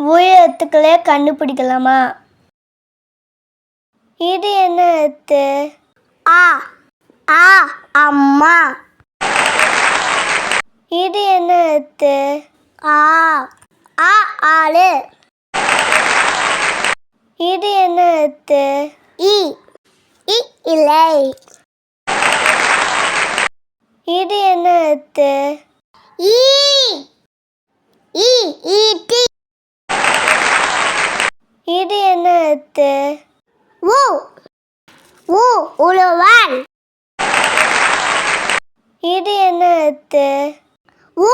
உயரத்துக்களே கண்டுபிடிக்கலாமா? இது என்ன எழுத்து? ஆ ஆ அம்மா. இது என்ன எழுத்து? ஆ ஆ ஆளு. இது என்ன எழுத்து? இ இ இலை. இது என்ன எழுத்து? ஈ ஈ ஈட்டி. இது என்ன எழுத்து? உ உ உழுவான். இது என்ன எழுத்து? ஊ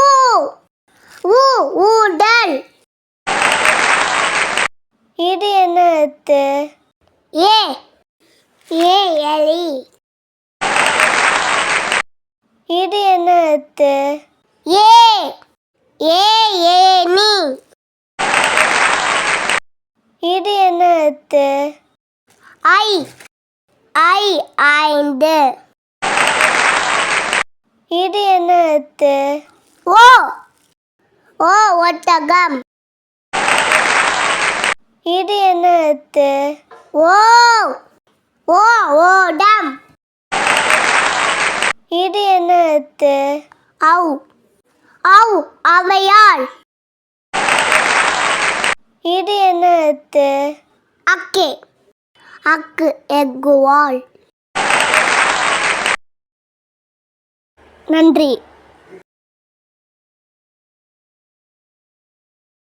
ஊ ஊடல். இது என்ன எழுத்து? ஏ ஏ எலி. இது என்ன எழுத்து? ஏ ஏ ஏனி. இது என்ன எழுத்து? ஐ ஐ ஐந்து. இது என்ன எழுத்து? ஓ ஓ ஒட்டகம். இது என்ன எழுத்து? ஓ ஓ ஓடம். இது என்ன எழுத்து? ஔ ஔ அவையாள். இது என்ன எழுத்து? அக்கே அக்கு எக்குவாள். நன்றி.